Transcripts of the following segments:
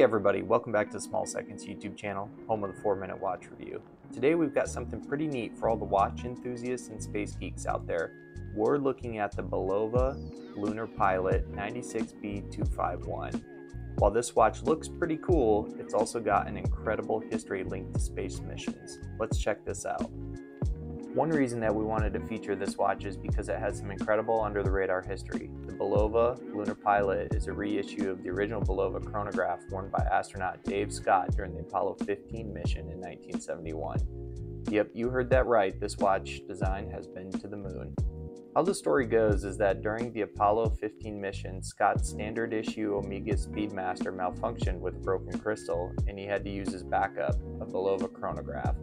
everybody, welcome back to the Small Seconds YouTube channel, home of the 4-minute watch review. Today we've got something pretty neat for all the watch enthusiasts and space geeks out there. We're looking at the Bulova Lunar Pilot 96B251. While this watch looks pretty cool, it's also got an incredible history linked to space missions. Let's check this out. One reason that we wanted to feature this watch is because it has some incredible under-the-radar history. The Bulova Lunar Pilot is a reissue of the original Bulova chronograph worn by astronaut Dave Scott during the Apollo 15 mission in 1971. Yep, you heard that right, this watch design has been to the moon. How the story goes is that during the Apollo 15 mission, Scott's standard issue Omega Speedmaster malfunctioned with a broken crystal, and he had to use his backup, a Bulova chronograph.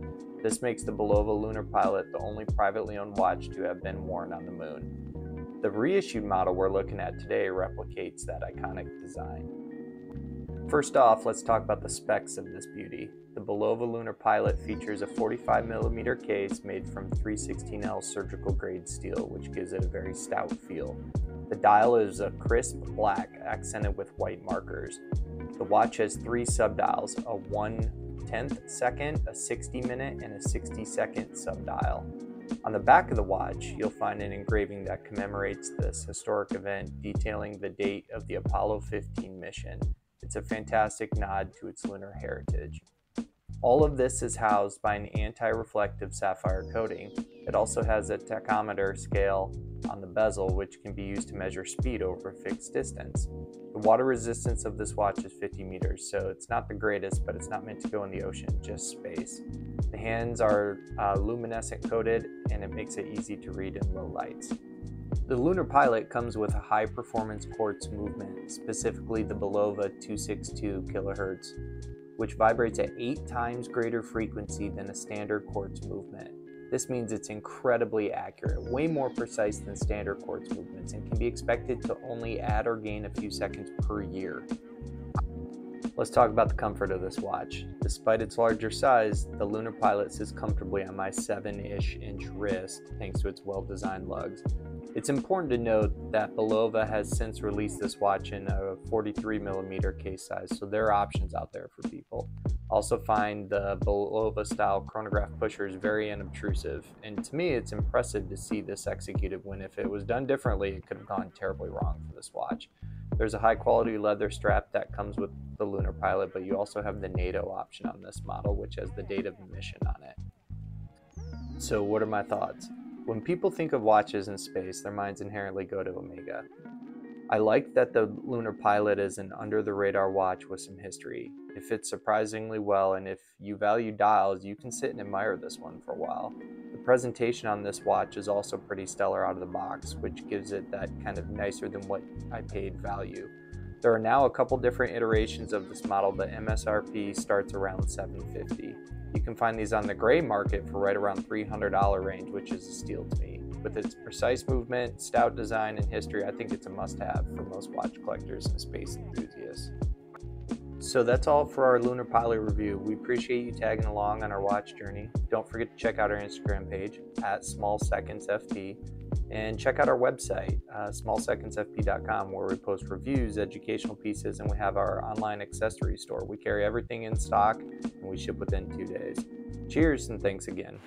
This makes the Bulova Lunar Pilot the only privately owned watch to have been worn on the moon. The reissued model we're looking at today replicates that iconic design. First off, let's talk about the specs of this beauty. The Bulova Lunar Pilot features a 45mm case made from 316L surgical grade steel, which gives it a very stout feel. The dial is a crisp black accented with white markers. The watch has 3 subdials, a 1/10 second, a 60-minute, and a 60-second subdial. On the back of the watch, you'll find an engraving that commemorates this historic event, detailing the date of the Apollo 15 mission. It's a fantastic nod to its lunar heritage. All of this is housed by an anti-reflective sapphire coating. It also has a tachometer scale on the bezel, which can be used to measure speed over a fixed distance. The water resistance of this watch is 50 meters, so it's not the greatest, but it's not meant to go in the ocean, just space. The hands are luminescent coated, and it makes it easy to read in low lights. The Lunar Pilot comes with a high-performance quartz movement, specifically the Bulova 262 kHz, which vibrates at 8 times greater frequency than a standard quartz movement. This means it's incredibly accurate, way more precise than standard quartz movements, and can be expected to only add or gain a few seconds per year. Let's talk about the comfort of this watch. Despite its larger size, the Lunar Pilot sits comfortably on my 7-ish inch wrist thanks to its well-designed lugs. It's important to note that Bulova has since released this watch in a 43mm case size, so there are options out there for people. Also find the Bulova style chronograph pushers very unobtrusive, and to me it's impressive to see this executed when if it was done differently it could have gone terribly wrong for this watch. There's a high quality leather strap that comes with the Lunar Pilot, but you also have the NATO option on this model, which has the date of the mission on it. So what are my thoughts? When people think of watches in space, their minds inherently go to Omega. I like that the Lunar Pilot is an under-the-radar watch with some history. It fits surprisingly well, and if you value dials, you can sit and admire this one for a while. The presentation on this watch is also pretty stellar out of the box, which gives it that kind of nicer than what I paid value. There are now a couple different iterations of this model. The MSRP starts around $750. You can find these on the gray market for right around $300 range, which is a steal to me. With its precise movement, stout design, and history, I think it's a must-have for most watch collectors and space enthusiasts. So that's all for our Lunar Pilot review. We appreciate you tagging along on our watch journey. Don't forget to check out our Instagram page at smallsecondsfp, and check out our website, smallsecondsfp.com, where we post reviews, educational pieces, and we have our online accessory store. We carry everything in stock, and we ship within 2 days. Cheers, and thanks again.